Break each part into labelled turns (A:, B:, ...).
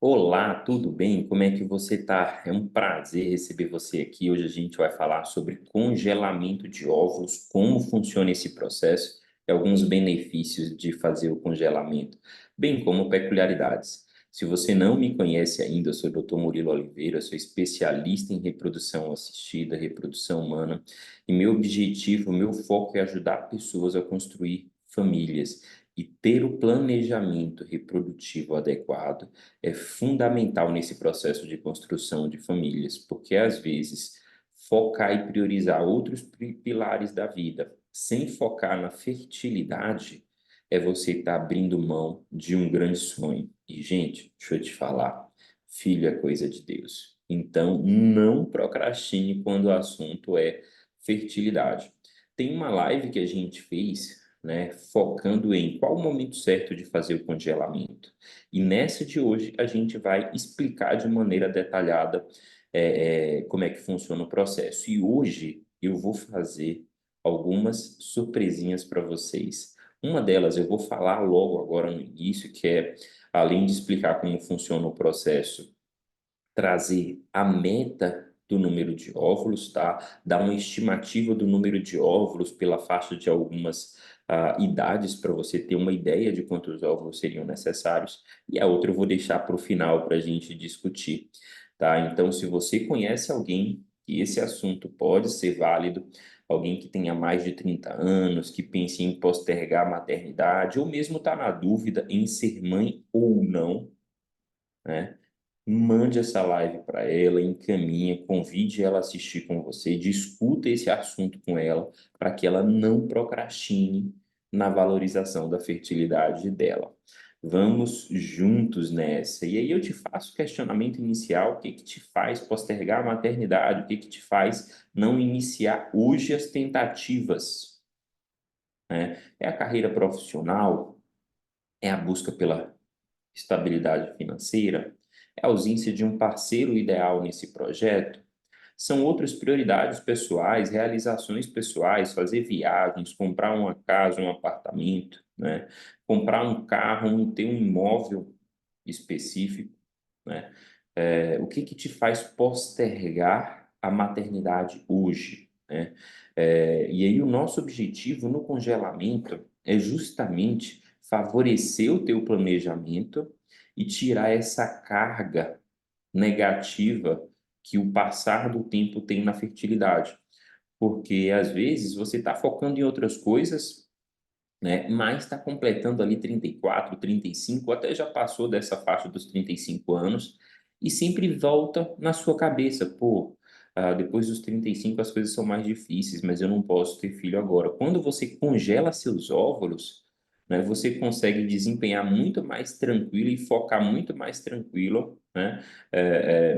A: Olá, tudo bem? Como é que você tá? É um prazer receber você aqui. Hoje a gente vai falar sobre congelamento de ovos, como funciona esse processo e alguns benefícios de fazer o congelamento, bem como peculiaridades. Se você não me conhece ainda, eu sou o Dr. Murilo Oliveira, sou especialista em reprodução assistida, reprodução humana, e meu objetivo, meu foco é ajudar pessoas a construir famílias e ter o planejamento reprodutivo adequado é fundamental nesse processo de construção de famílias, porque às vezes focar e priorizar outros pilares da vida, sem focar na fertilidade, é você estar abrindo mão de um grande sonho. E, gente, deixa eu te falar, filho é coisa de Deus. Então, não procrastine quando o assunto é fertilidade. Tem uma live que a gente fez, né, focando em qual o momento certo de fazer o congelamento. E nessa de hoje a gente vai explicar de maneira detalhada como é que funciona o processo. E hoje eu vou fazer algumas surpresinhas para vocês. Uma delas eu vou falar logo agora no início, que é, além de explicar como funciona o processo, trazer a meta do número de óvulos, tá? Dar uma estimativa do número de óvulos pela faixa de algumas idades para você ter uma ideia de quantos óvulos seriam necessários. E a outra eu vou deixar para o final para a gente discutir, tá? Então, se você conhece alguém que esse assunto pode ser válido, alguém que tenha mais de 30 anos, que pense em postergar a maternidade, ou mesmo está na dúvida em ser mãe ou não, né? Mande essa live para ela, encaminhe, convide ela a assistir com você, discuta esse assunto com ela, para que ela não procrastine na valorização da fertilidade dela. Vamos juntos nessa. E aí eu te faço o questionamento inicial: o que que te faz postergar a maternidade? O que que te faz não iniciar hoje as tentativas, né? É a carreira profissional? É a busca pela estabilidade financeira? É a ausência de um parceiro ideal nesse projeto? São outras prioridades pessoais, realizações pessoais, fazer viagens, comprar uma casa, um apartamento, né? Comprar um carro, ter um imóvel específico, né? O que que te faz postergar a maternidade hoje, né? E aí o nosso objetivo no congelamento é justamente favorecer o teu planejamento e tirar essa carga negativa que o passar do tempo tem na fertilidade. Porque às vezes você está focando em outras coisas, né? Mas está completando ali 34, 35, até já passou dessa faixa dos 35 anos, e sempre volta na sua cabeça, pô, depois dos 35 as coisas são mais difíceis, mas eu não posso ter filho agora. Quando você congela seus óvulos, né, você consegue desempenhar muito mais tranquilo e focar muito mais tranquilo, né,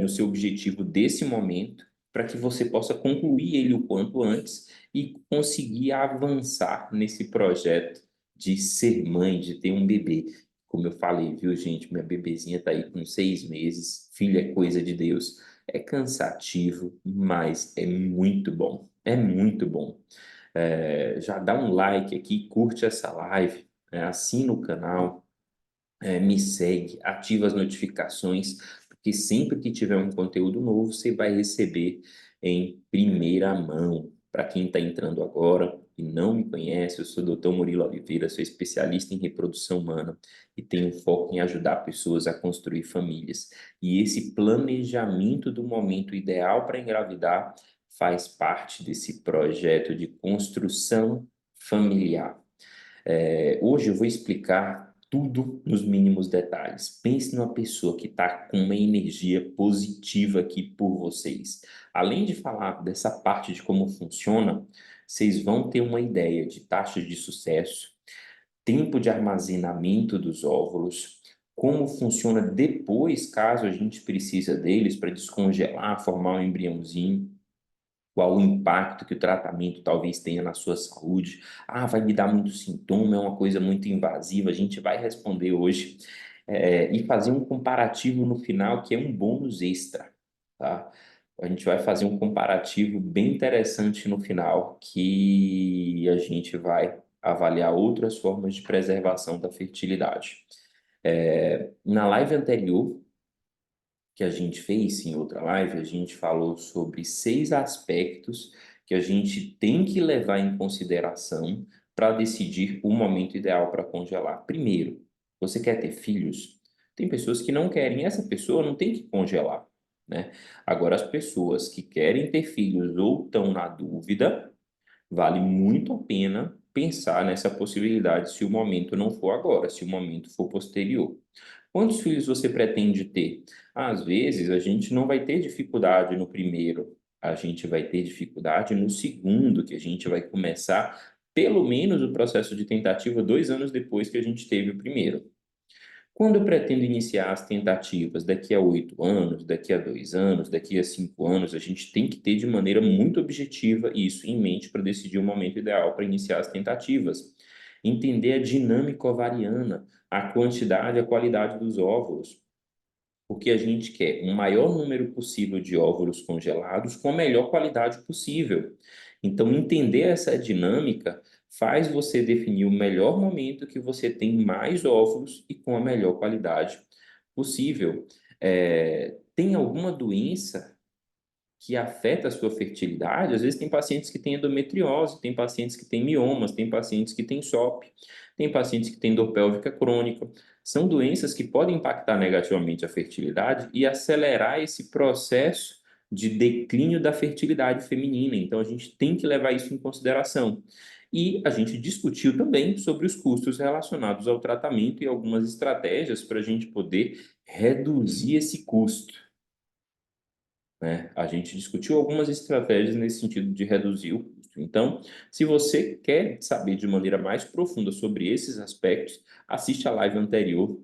A: no seu objetivo desse momento, para que você possa concluir ele o quanto antes e conseguir avançar nesse projeto de ser mãe, de ter um bebê. Como eu falei, viu, gente? Minha bebezinha tá aí com 6 meses, filho é coisa de Deus. É cansativo, mas é muito bom. É muito bom. Já dá um like aqui, curte essa live, assina o canal, me segue, ativa as notificações, porque sempre que tiver um conteúdo novo, você vai receber em primeira mão. Para quem está entrando agora e não me conhece, eu sou o Dr. Murilo Oliveira, sou especialista em reprodução humana e tenho foco em ajudar pessoas a construir famílias. E esse planejamento do momento ideal para engravidar faz parte desse projeto de construção familiar. Hoje eu vou explicar tudo nos mínimos detalhes. Pense numa pessoa que está com uma energia positiva aqui por vocês. Além de falar dessa parte de como funciona, vocês vão ter uma ideia de taxas de sucesso, tempo de armazenamento dos óvulos, como funciona depois, caso a gente precisa deles para descongelar, formar um embriãozinho, qual o impacto que o tratamento talvez tenha na sua saúde. Ah, vai me dar muito sintoma, é uma coisa muito invasiva. A gente vai responder hoje, e fazer um comparativo no final, que é um bônus extra, tá? A gente vai fazer um comparativo bem interessante no final, que a gente vai avaliar outras formas de preservação da fertilidade. Na live anterior, que a gente fez em outra live, a gente falou sobre 6 aspectos que a gente tem que levar em consideração para decidir o momento ideal para congelar. Primeiro, você quer ter filhos? Tem pessoas que não querem, essa pessoa não tem que congelar, né? Agora, as pessoas que querem ter filhos ou estão na dúvida, vale muito a pena pensar nessa possibilidade se o momento não for agora, se o momento for posterior. Quantos filhos você pretende ter? Às vezes, a gente não vai ter dificuldade no primeiro, a gente vai ter dificuldade no segundo, que a gente vai começar pelo menos o processo de tentativa 2 anos depois que a gente teve o primeiro. Quando eu pretendo iniciar as tentativas? Daqui a 8 anos, daqui a 2 anos, daqui a 5 anos, a gente tem que ter de maneira muito objetiva isso em mente para decidir o momento ideal para iniciar as tentativas. Entender a dinâmica ovariana, a quantidade e a qualidade dos óvulos, porque a gente quer um maior número possível de óvulos congelados com a melhor qualidade possível. Então, entender essa dinâmica faz você definir o melhor momento que você tem mais óvulos e com a melhor qualidade possível. Tem alguma doença que afeta a sua fertilidade? Às vezes tem pacientes que têm endometriose, tem pacientes que têm miomas, tem pacientes que têm SOP, tem pacientes que têm dor pélvica crônica. São doenças que podem impactar negativamente a fertilidade e acelerar esse processo de declínio da fertilidade feminina. Então a gente tem que levar isso em consideração. E a gente discutiu também sobre os custos relacionados ao tratamento e algumas estratégias para a gente poder reduzir esse custo, né? A gente discutiu algumas estratégias nesse sentido de reduzir o custo. Então, se você quer saber de maneira mais profunda sobre esses aspectos, assiste a live anterior.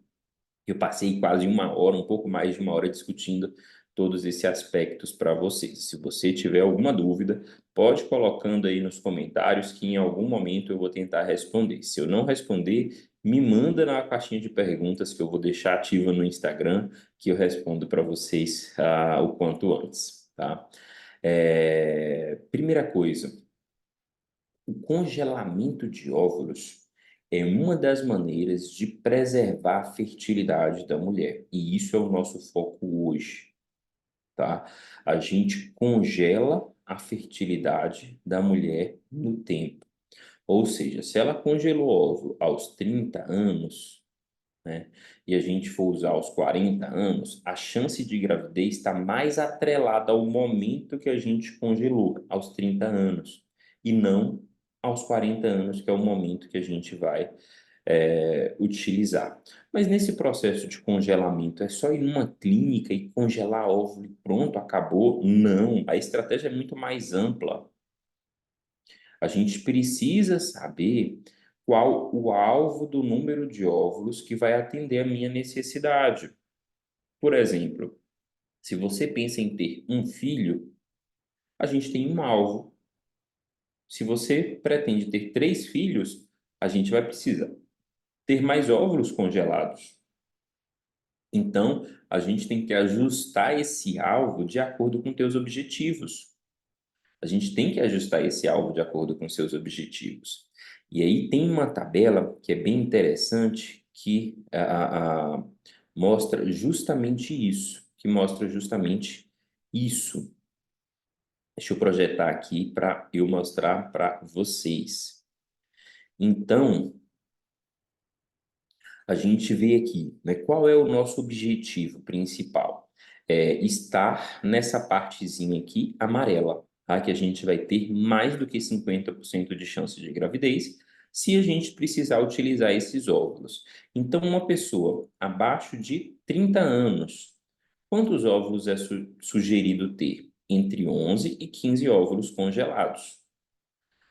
A: Eu passei quase 1 hora, um pouco mais de 1 hora, discutindo todos esses aspectos para vocês. Se você tiver alguma dúvida, pode colocando aí nos comentários que em algum momento eu vou tentar responder. Se eu não responder, me manda na caixinha de perguntas que eu vou deixar ativa no Instagram, que eu respondo para vocês o quanto antes, tá? Primeira coisa, o congelamento de óvulos é uma das maneiras de preservar a fertilidade da mulher. E isso é o nosso foco hoje, tá? A gente congela a fertilidade da mulher no tempo. Ou seja, se ela congelou o óvulo aos 30 anos, né, e a gente for usar aos 40 anos, a chance de gravidez está mais atrelada ao momento que a gente congelou, aos 30 anos, e não aos 40 anos, que é o momento que a gente vai utilizar. Mas nesse processo de congelamento, é só ir numa clínica e congelar óvulo e pronto, acabou? Não, a estratégia é muito mais ampla. A gente precisa saber qual o alvo do número de óvulos que vai atender a minha necessidade. Por exemplo, se você pensa em ter um filho, a gente tem um alvo. Se você pretende ter 3 filhos, a gente vai precisar ter mais óvulos congelados. Então, a gente tem que ajustar esse alvo de acordo com teus objetivos. A gente tem que ajustar esse alvo de acordo com seus objetivos. E aí tem uma tabela que é bem interessante que mostra justamente isso, que mostra justamente isso. Deixa eu projetar aqui para eu mostrar para vocês. Então, a gente vê aqui, né, qual é o nosso objetivo principal? É estar nessa partezinha aqui amarela, tá? Que a gente vai ter mais do que 50% de chance de gravidez se a gente precisar utilizar esses óvulos. Então, uma pessoa abaixo de 30 anos, quantos óvulos é sugerido ter? Entre 11 e 15 óvulos congelados.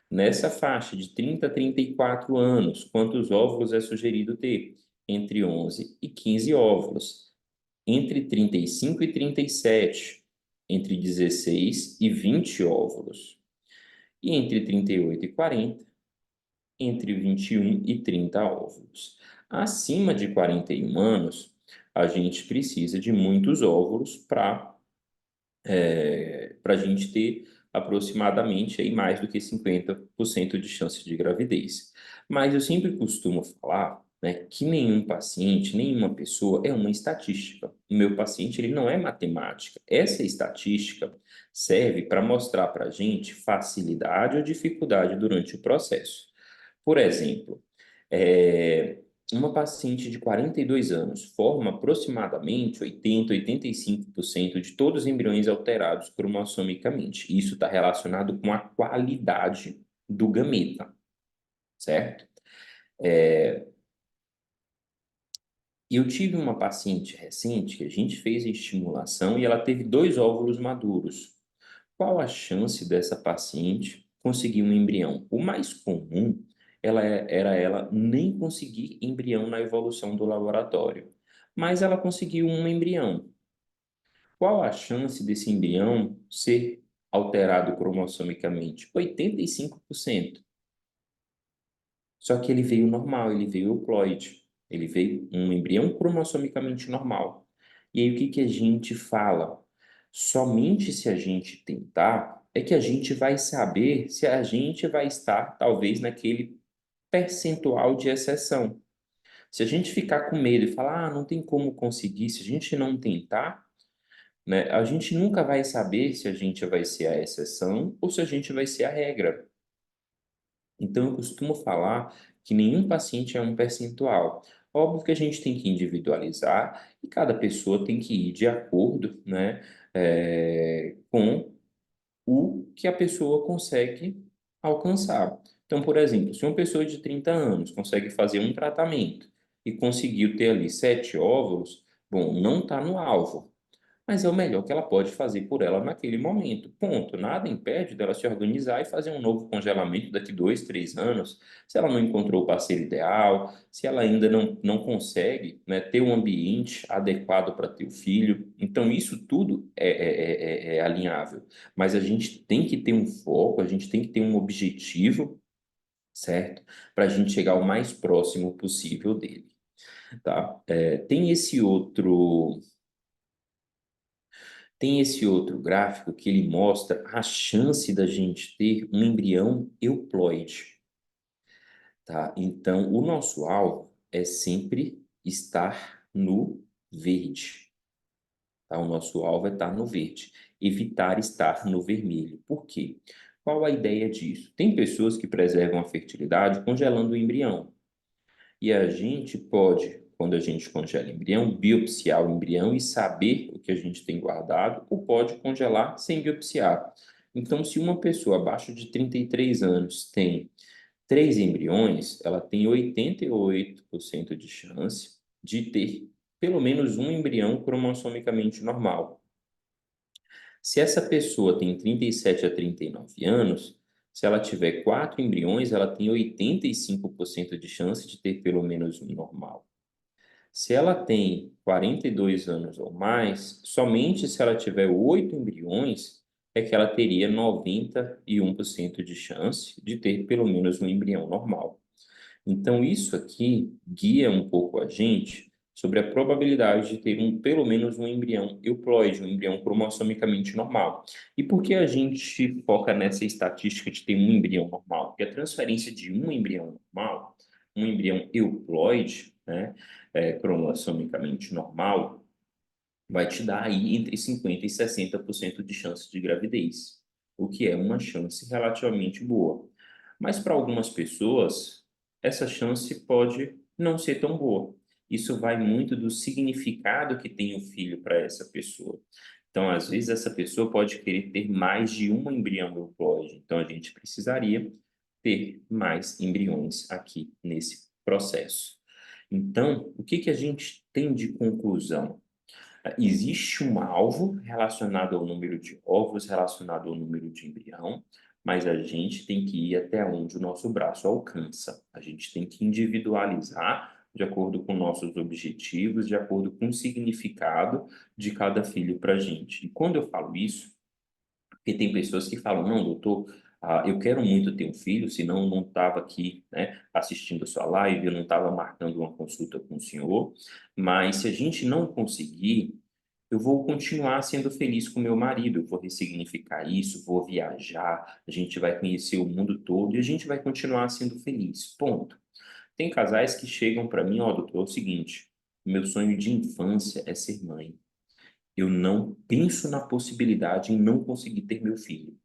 A: Nessa faixa de 30 a 34 anos, quantos óvulos é sugerido ter? Entre 11 e 15 óvulos. Entre 35 e 37, entre 16 e 20 óvulos. E entre 38 e 40, entre 21 e 30 óvulos. Acima de 41 anos, a gente precisa de muitos óvulos para a gente ter aproximadamente aí mais do que 50% de chance de gravidez. Mas eu sempre costumo falar né, que nenhum paciente, nenhuma pessoa é uma estatística. O meu paciente, ele não é matemática. Essa estatística serve para mostrar para a gente facilidade ou dificuldade durante o processo. Por exemplo, é, uma paciente de 42 anos forma aproximadamente 80, 85% de todos os embriões alterados cromossomicamente. Isso está relacionado com a qualidade do gameta, certo? E eu tive uma paciente recente que a gente fez a estimulação e ela teve dois óvulos maduros. Qual a chance dessa paciente conseguir um embrião? O mais comum era ela nem conseguir embrião na evolução do laboratório, mas ela conseguiu um embrião. Qual a chance desse embrião ser alterado cromossomicamente? 85%. Só que ele veio normal, ele veio euploide, ele veio um embrião cromossomicamente normal. E aí o que que a gente fala? Somente se a gente tentar é que a gente vai saber se a gente vai estar talvez naquele percentual de exceção. Se a gente ficar com medo e falar, não tem como conseguir, se a gente não tentar, né, a gente nunca vai saber se a gente vai ser a exceção ou se a gente vai ser a regra. Então, eu costumo falar que nenhum paciente é um percentual. Óbvio que a gente tem que individualizar e cada pessoa tem que ir de acordo, né, com o que a pessoa consegue alcançar. Então, por exemplo, se uma pessoa de 30 anos consegue fazer um tratamento e conseguiu ter ali 7 óvulos, bom, não está no alvo, mas é o melhor que ela pode fazer por ela naquele momento. Ponto. Nada impede dela se organizar e fazer um novo congelamento daqui 2, 3 anos. Se ela não encontrou o parceiro ideal, se ela ainda não consegue, né, ter um ambiente adequado para ter o filho. Então, isso tudo é alinhável. Mas a gente tem que ter um foco, a gente tem que ter um objetivo, certo? Para a gente chegar o mais próximo possível dele, tá? Tem esse outro gráfico que ele mostra a chance da gente ter um embrião euploide, tá? Então, o nosso alvo é sempre estar no verde, tá? O nosso alvo é estar no verde, evitar estar no vermelho. Por quê? Qual a ideia disso? Tem pessoas que preservam a fertilidade congelando o embrião. E a gente pode, quando a gente congela embrião, biopsiar o embrião e saber o que a gente tem guardado, ou pode congelar sem biopsiar. Então, se uma pessoa abaixo de 33 anos tem 3 embriões, ela tem 88% de chance de ter pelo menos um embrião cromossomicamente normal. Se essa pessoa tem 37 a 39 anos, se ela tiver 4 embriões, ela tem 85% de chance de ter pelo menos um normal. Se ela tem 42 anos ou mais, somente se ela tiver 8 embriões, é que ela teria 91% de chance de ter pelo menos um embrião normal. Então, isso aqui guia um pouco a gente sobre a probabilidade de ter pelo menos um embrião euploide, um embrião cromossomicamente normal. E por que a gente foca nessa estatística de ter um embrião normal? Porque a transferência de um embrião normal, um embrião euploide, né, cromossomicamente normal, vai te dar aí entre 50% e 60% de chance de gravidez, o que é uma chance relativamente boa. Mas para algumas pessoas, essa chance pode não ser tão boa. Isso vai muito do significado que tem o filho para essa pessoa. Então, às vezes, essa pessoa pode querer ter mais de um embrião euploide. Então, a gente precisaria ter mais embriões aqui nesse processo. Então, o que que a gente tem de conclusão? Existe um alvo relacionado ao número de ovos, relacionado ao número de embrião, mas a gente tem que ir até onde o nosso braço alcança. A gente tem que individualizar de acordo com nossos objetivos, de acordo com o significado de cada filho para a gente. E quando eu falo isso, porque tem pessoas que falam, não, doutor, eu quero muito ter um filho, senão eu não estava aqui, né, assistindo a sua live, eu não estava marcando uma consulta com o senhor, mas se a gente não conseguir, eu vou continuar sendo feliz com meu marido, eu vou ressignificar isso, vou viajar, a gente vai conhecer o mundo todo e a gente vai continuar sendo feliz. Ponto. Tem casais que chegam para mim, ó, doutor, é o seguinte, meu sonho de infância é ser mãe. Eu não penso na possibilidade em não conseguir ter meu filho.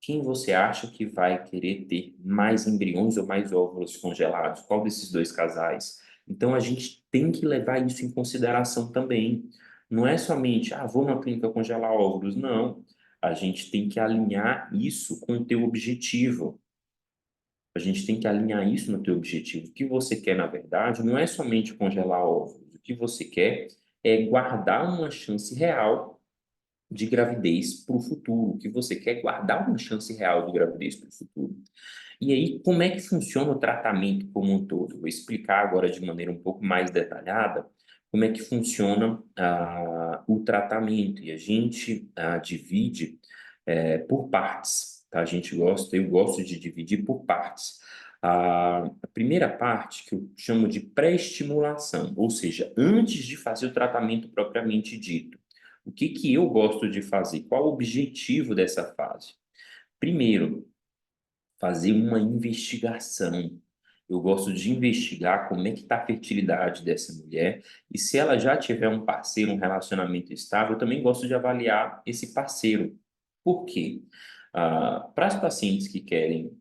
A: Quem você acha que vai querer ter mais embriões ou mais óvulos congelados? Qual desses dois casais? Então a gente tem que levar isso em consideração também. Não é somente, vou na clínica congelar óvulos. Não. A gente tem que alinhar isso com o teu objetivo. A gente tem que alinhar isso no teu objetivo. O que você quer, na verdade, não é somente congelar óvulos. O que você quer é guardar uma chance real de gravidez para o futuro, que você quer guardar uma chance real de gravidez para o futuro. E aí, como é que funciona o tratamento como um todo? Vou explicar agora de maneira um pouco mais detalhada como é que funciona o tratamento. E a gente divide por partes, tá? Eu gosto de dividir por partes. A primeira parte, que eu chamo de pré-estimulação, ou seja, antes de fazer o tratamento propriamente dito. O que que eu gosto de fazer? Qual o objetivo dessa fase? Primeiro, fazer uma investigação. Eu gosto de investigar como é que está a fertilidade dessa mulher e se ela já tiver um parceiro, um relacionamento estável, eu também gosto de avaliar esse parceiro. Por quê? Para as pacientes que querem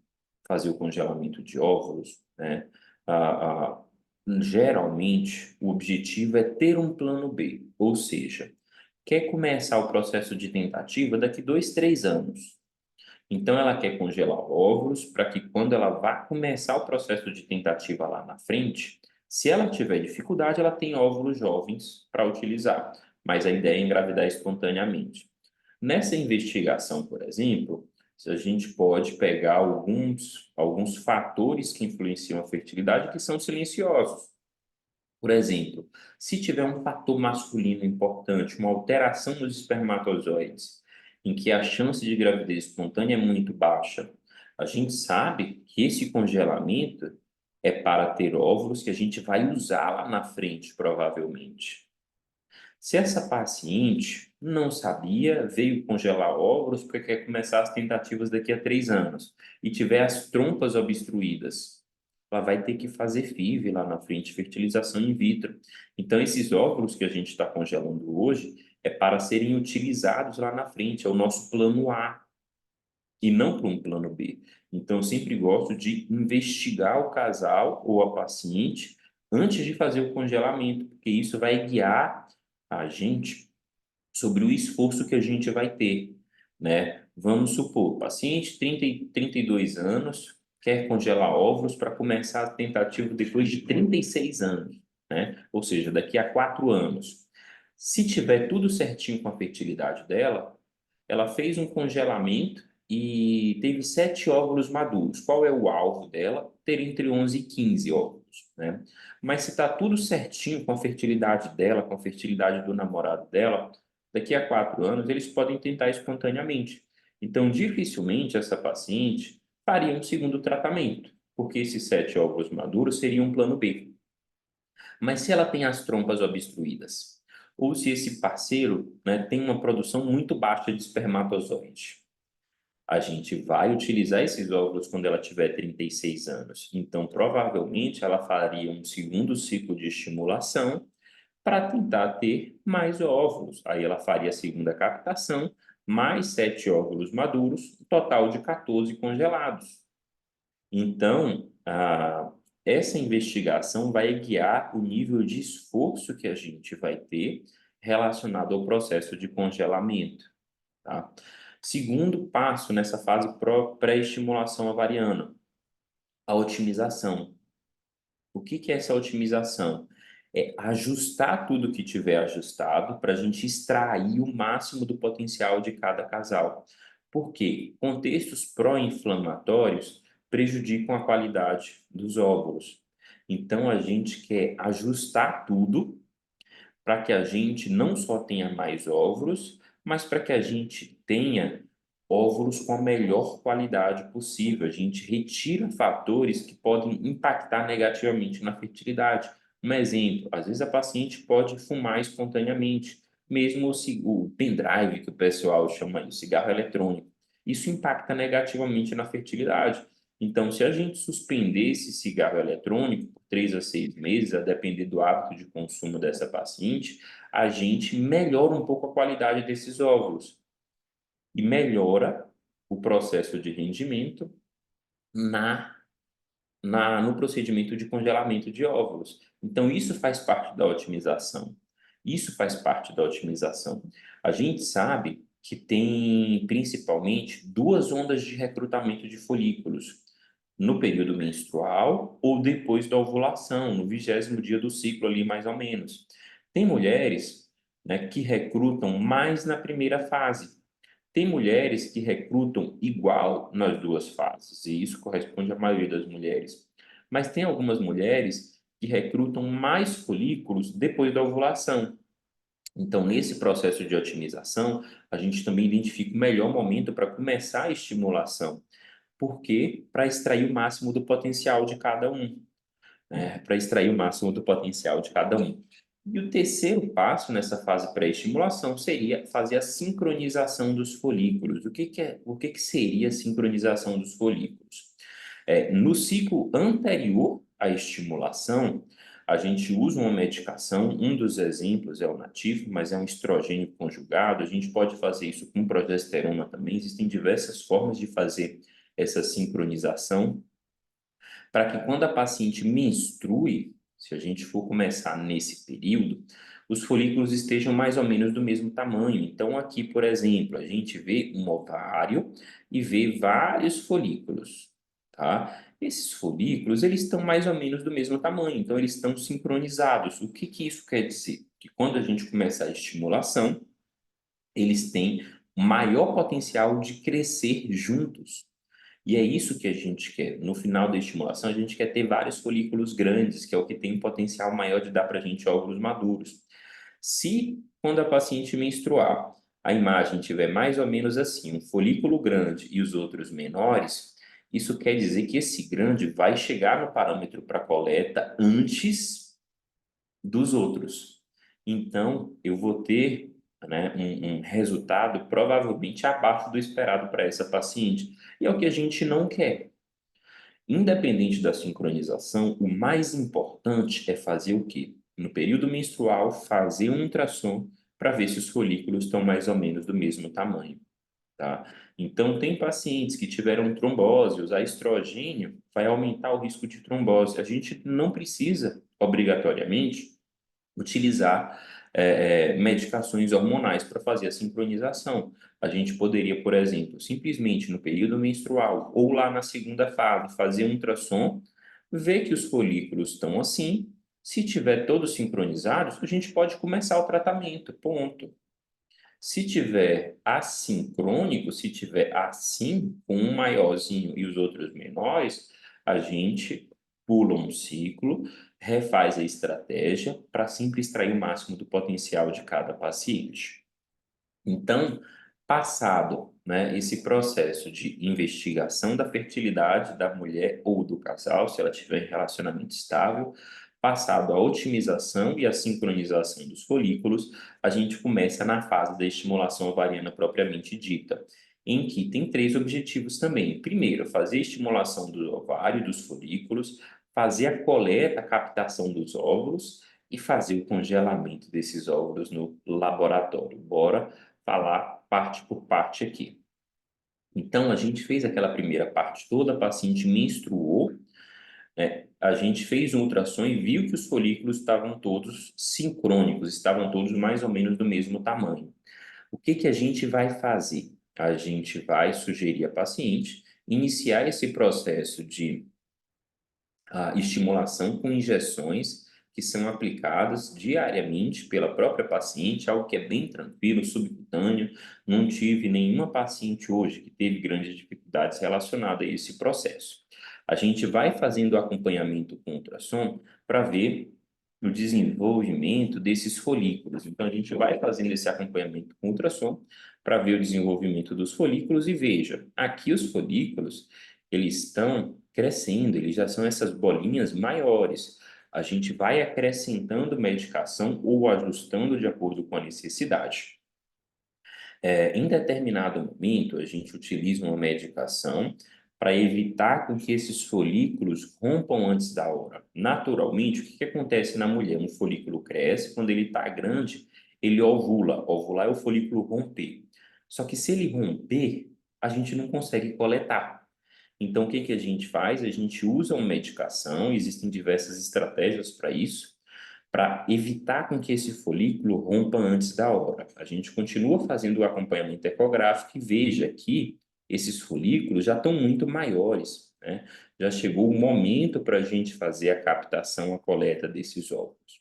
A: fazer o congelamento de óvulos, né, ah, ah, geralmente o objetivo é ter um plano B, ou seja, quer começar o processo de tentativa daqui 2, 3 anos. Então, ela quer congelar óvulos para que quando ela vá começar o processo de tentativa lá na frente, se ela tiver dificuldade, ela tem óvulos jovens para utilizar. Mas a ideia é engravidar espontaneamente. Nessa investigação, por exemplo, a gente pode pegar alguns fatores que influenciam a fertilidade que são silenciosos. Por exemplo, se tiver um fator masculino importante, uma alteração nos espermatozoides, em que a chance de gravidez espontânea é muito baixa, a gente sabe que esse congelamento é para ter óvulos que a gente vai usar lá na frente, provavelmente. Se essa paciente não sabia, veio congelar óvulos porque quer começar as tentativas daqui a 3 anos e tiver as trompas obstruídas, ela vai ter que fazer FIV lá na frente, fertilização in vitro. Então, esses óvulos que a gente está congelando hoje é para serem utilizados lá na frente, é o nosso plano A e não para um plano B. Então, eu sempre gosto de investigar o casal ou a paciente antes de fazer o congelamento, porque isso vai guiar a gente sobre o esforço que a gente vai ter, né? Vamos supor, paciente 32 anos quer congelar óvulos para começar a tentativa depois de 36 anos, né? Ou seja, daqui a 4 anos. Se tiver tudo certinho com a fertilidade dela, ela fez um congelamento e teve 7 óvulos maduros. Qual é o alvo dela? Ter entre 11 e 15 óvulos, né? Mas se está tudo certinho com a fertilidade dela, com a fertilidade do namorado dela, daqui a 4 anos eles podem tentar espontaneamente. Então, dificilmente essa paciente faria um segundo tratamento, porque esses 7 óvulos maduros seriam um plano B. Mas se ela tem as trompas obstruídas, ou se esse parceiro, né, tem uma produção muito baixa de espermatozoide, a gente vai utilizar esses óvulos quando ela tiver 36 anos. Então, provavelmente, ela faria um segundo ciclo de estimulação para tentar ter mais óvulos. Aí ela faria a segunda captação, mais 7 óvulos maduros, total de 14 congelados. Então, essa investigação vai guiar o nível de esforço que a gente vai ter relacionado ao processo de congelamento, tá? Segundo passo nessa fase pré-estimulação ovariana, a otimização. O que que é essa otimização? É ajustar tudo que tiver ajustado para a gente extrair o máximo do potencial de cada casal. Por quê? Contextos pró-inflamatórios prejudicam a qualidade dos óvulos. Então, a gente quer ajustar tudo para que a gente não só tenha mais óvulos, mas para que a gente tenha óvulos com a melhor qualidade possível. A gente retira fatores que podem impactar negativamente na fertilidade. Um exemplo, às vezes a paciente pode fumar espontaneamente, mesmo o pendrive, que o pessoal chama de cigarro eletrônico. Isso impacta negativamente na fertilidade. Então, se a gente suspender esse cigarro eletrônico por 3 a 6 meses, a depender do hábito de consumo dessa paciente, a gente melhora um pouco a qualidade desses óvulos e melhora o processo de rendimento na no procedimento de congelamento de óvulos. Então, isso faz parte da otimização. Isso faz parte da otimização. A gente sabe que tem principalmente duas ondas de recrutamento de folículos, no período menstrual ou depois da ovulação, no 20º dia do ciclo ali, mais ou menos. Tem mulheres, né, que recrutam mais na primeira fase, tem mulheres que recrutam igual nas duas fases, e isso corresponde à maioria das mulheres. Mas tem algumas mulheres que recrutam mais folículos depois da ovulação. Então, nesse processo de otimização, a gente também identifica o melhor momento para começar a estimulação. Por quê? Para extrair o máximo do potencial de cada um, né? Para extrair o máximo do potencial de cada um. E o terceiro passo nessa fase pré-estimulação seria fazer a sincronização dos folículos. O que seria a sincronização dos folículos? No ciclo anterior à estimulação, a gente usa uma medicação, um dos exemplos é o nativo, mas é um estrogênio conjugado. A gente pode fazer isso com progesterona também. Existem diversas formas de fazer essa sincronização para que quando a paciente menstrue, se a gente for começar nesse período, os folículos estejam mais ou menos do mesmo tamanho. Então, aqui, por exemplo, a gente vê um ovário e vê vários folículos, tá? Esses folículos, eles estão mais ou menos do mesmo tamanho, então eles estão sincronizados. O que que isso quer dizer? Que quando a gente começa a estimulação, eles têm maior potencial de crescer juntos. E é isso que a gente quer. No final da estimulação, a gente quer ter vários folículos grandes, que é o que tem potencial maior de dar para a gente óvulos maduros. Se, quando a paciente menstruar, a imagem tiver mais ou menos assim, um folículo grande e os outros menores, isso quer dizer que esse grande vai chegar no parâmetro para coleta antes dos outros. Então, eu vou ter, né, um resultado provavelmente abaixo do esperado para essa paciente. E é o que a gente não quer. Independente da sincronização, o mais importante é fazer o quê? No período menstrual, fazer um ultrassom para ver se os folículos estão mais ou menos do mesmo tamanho, tá? Então, tem pacientes que tiveram trombose, usar estrogênio vai aumentar o risco de trombose. A gente não precisa, obrigatoriamente, utilizar medicações hormonais para fazer a sincronização. A gente poderia, por exemplo, simplesmente no período menstrual ou lá na segunda fase, fazer um ultrassom, ver que os folículos estão assim. Se tiver todos sincronizados, a gente pode começar o tratamento, ponto. Se tiver assincrônico, se tiver assim, com um maiorzinho e os outros menores, a gente pula um ciclo, refaz a estratégia para sempre extrair o máximo do potencial de cada paciente. Então, passado, né, esse processo de investigação da fertilidade da mulher ou do casal, se ela tiver em relacionamento estável, passado a otimização e a sincronização dos folículos, a gente começa na fase da estimulação ovariana propriamente dita, em que tem três objetivos também. Primeiro, fazer a estimulação do ovário, dos folículos, fazer a coleta, a captação dos óvulos e fazer o congelamento desses óvulos no laboratório. Bora falar parte por parte aqui. Então, a gente fez aquela primeira parte toda, a paciente menstruou, né? A gente fez um ultrassom e viu que os folículos estavam todos sincrônicos, estavam todos mais ou menos do mesmo tamanho. O que que a gente vai fazer? A gente vai sugerir à paciente iniciar esse processo de estimulação com injeções que são aplicadas diariamente pela própria paciente, algo que é bem tranquilo, subcutâneo. Não tive nenhuma paciente hoje que teve grandes dificuldades relacionadas a esse processo. A gente vai fazendo o acompanhamento com ultrassom para ver o desenvolvimento desses folículos. Então, a gente vai fazendo esse acompanhamento com ultrassom para ver o desenvolvimento dos folículos e veja, aqui os folículos, eles estão crescendo, eles já são essas bolinhas maiores. A gente vai acrescentando medicação ou ajustando de acordo com a necessidade. Em determinado momento, a gente utiliza uma medicação para evitar com que esses folículos rompam antes da hora. Naturalmente, o que que acontece na mulher? Um folículo cresce, quando ele está grande, ele ovula. Ovular é o folículo romper. Só que se ele romper, a gente não consegue coletar. Então, o que que a gente faz? A gente usa uma medicação, existem diversas estratégias para isso, para evitar com que esse folículo rompa antes da hora. A gente continua fazendo o acompanhamento ecográfico e veja que esses folículos já estão muito maiores, né? Já chegou o momento para a gente fazer a captação, a coleta desses óvulos.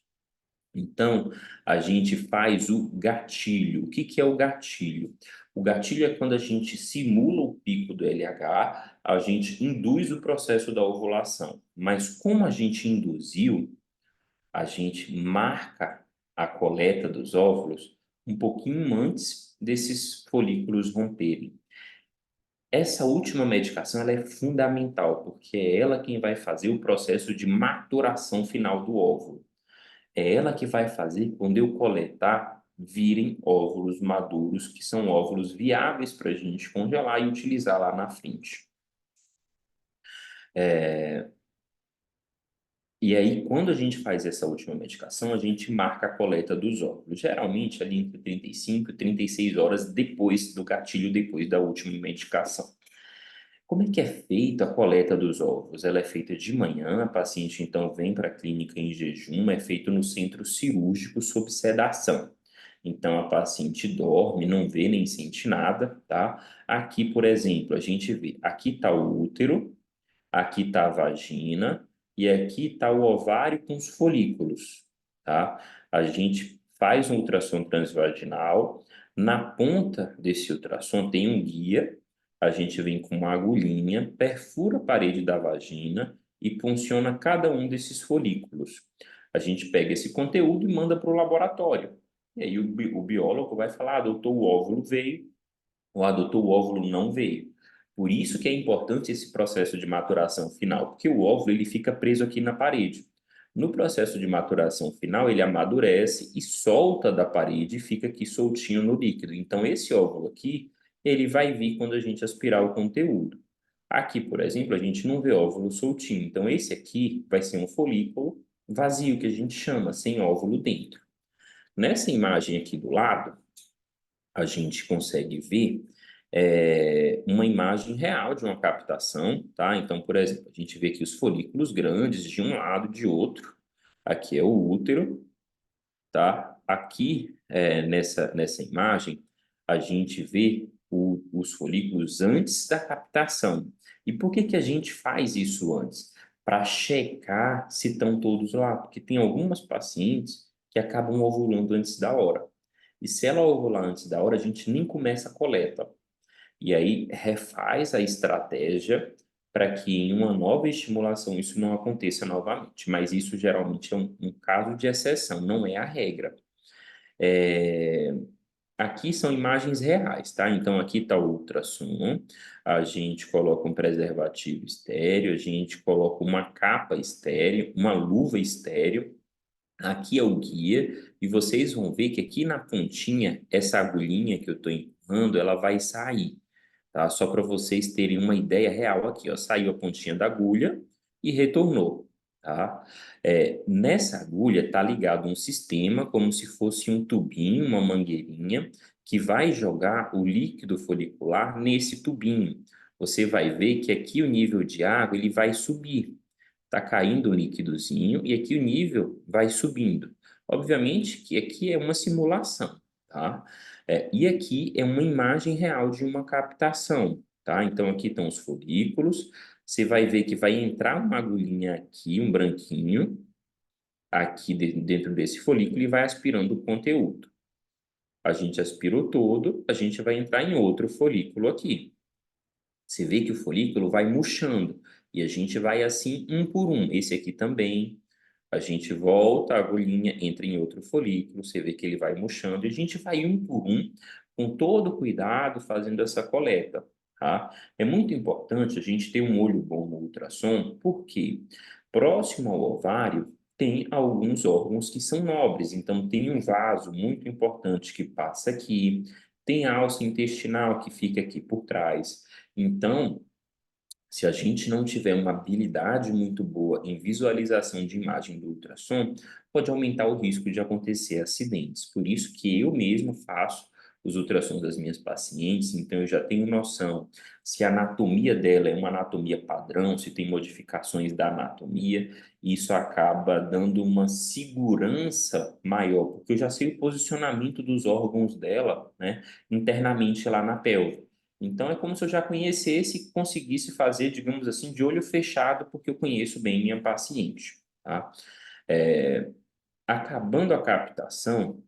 A: Então, a gente faz o gatilho. O que que é o gatilho? O gatilho é quando a gente simula o pico do LH, a gente induz o processo da ovulação. Mas como a gente induziu, a gente marca a coleta dos óvulos um pouquinho antes desses folículos romperem. Essa última medicação ela é fundamental, porque é ela quem vai fazer o processo de maturação final do óvulo. É ela que vai fazer, quando eu coletar, virem óvulos maduros, que são óvulos viáveis para a gente congelar e utilizar lá na frente. E aí, quando a gente faz essa última medicação, a gente marca a coleta dos óvulos, geralmente ali entre 35 e 36 horas depois do gatilho, depois da última medicação. Como é que é feita a coleta dos óvulos? Ela é feita de manhã, a paciente então vem para a clínica em jejum, é feito no centro cirúrgico sob sedação. Então a paciente dorme, não vê nem sente nada, tá? Aqui, por exemplo, a gente vê, aqui está o útero, aqui está a vagina e aqui está o ovário com os folículos, tá? A gente faz um ultrassom transvaginal, na ponta desse ultrassom tem um guia, a gente vem com uma agulhinha, perfura a parede da vagina e funciona cada um desses folículos. A gente pega esse conteúdo e manda para o laboratório. E aí o biólogo vai falar, ah, doutor, o óvulo veio, ou ah, doutor, o óvulo não veio. Por isso que é importante esse processo de maturação final, porque o óvulo ele fica preso aqui na parede. No processo de maturação final, ele amadurece e solta da parede e fica aqui soltinho no líquido. Então, esse óvulo aqui, ele vai vir quando a gente aspirar o conteúdo. Aqui, por exemplo, a gente não vê óvulo soltinho. Então, esse aqui vai ser um folículo vazio, que a gente chama, sem óvulo dentro. Nessa imagem aqui do lado, a gente consegue ver uma imagem real de uma captação, tá? Então, por exemplo, a gente vê aqui os folículos grandes de um lado e de outro. Aqui é o útero, tá? Aqui, nessa imagem, a gente vê os folículos antes da captação. E por que que a gente faz isso antes? Para checar se estão todos lá, porque tem algumas pacientes que acabam ovulando antes da hora. E se ela ovular antes da hora, a gente nem começa a coleta. E aí refaz a estratégia para que em uma nova estimulação isso não aconteça novamente. Mas isso geralmente é um caso de exceção, não é a regra. É, Aqui são imagens reais, tá? Então aqui está o ultrassom, a gente coloca um preservativo estéreo, a gente coloca uma capa estéreo, uma luva estéreo. Aqui é o guia, e vocês vão ver que aqui na pontinha, essa agulhinha que eu estou empurrando, ela vai sair, tá? Só para vocês terem uma ideia real aqui, ó. Saiu a pontinha da agulha e retornou, tá? Nessa agulha tá ligado um sistema, como se fosse um tubinho, uma mangueirinha, que vai jogar o líquido folicular nesse tubinho. Você vai ver que aqui o nível de água, ele vai subir. Tá caindo o líquidozinho e aqui o nível vai subindo. Obviamente que aqui é uma simulação, tá? E aqui é uma imagem real de uma captação, tá? Então aqui estão os folículos, você vai ver que vai entrar uma agulhinha aqui, um branquinho, aqui dentro desse folículo e vai aspirando o conteúdo. A gente aspirou todo, a gente vai entrar em outro folículo aqui. Você vê que o folículo vai murchando e a gente vai assim um por um. Esse aqui também. A gente volta, a agulhinha entra em outro folículo, você vê que ele vai murchando e a gente vai um por um, com todo cuidado, fazendo essa coleta, tá? É muito importante a gente ter um olho bom no ultrassom, porque próximo ao ovário tem alguns órgãos que são nobres, então tem um vaso muito importante que passa aqui, tem a alça intestinal que fica aqui por trás. Então, Se a gente não tiver uma habilidade muito boa em visualização de imagem do ultrassom, pode aumentar o risco de acontecer acidentes. Por isso que eu mesmo faço os ultrassons das minhas pacientes, então eu já tenho noção se a anatomia dela é uma anatomia padrão, se tem modificações da anatomia, e isso acaba dando uma segurança maior, porque eu já sei o posicionamento dos órgãos dela, né, internamente lá na pelve. Então, é como se eu já conhecesse e conseguisse fazer, digamos assim, de olho fechado, porque eu conheço bem minha paciente, tá? É, acabando a captação,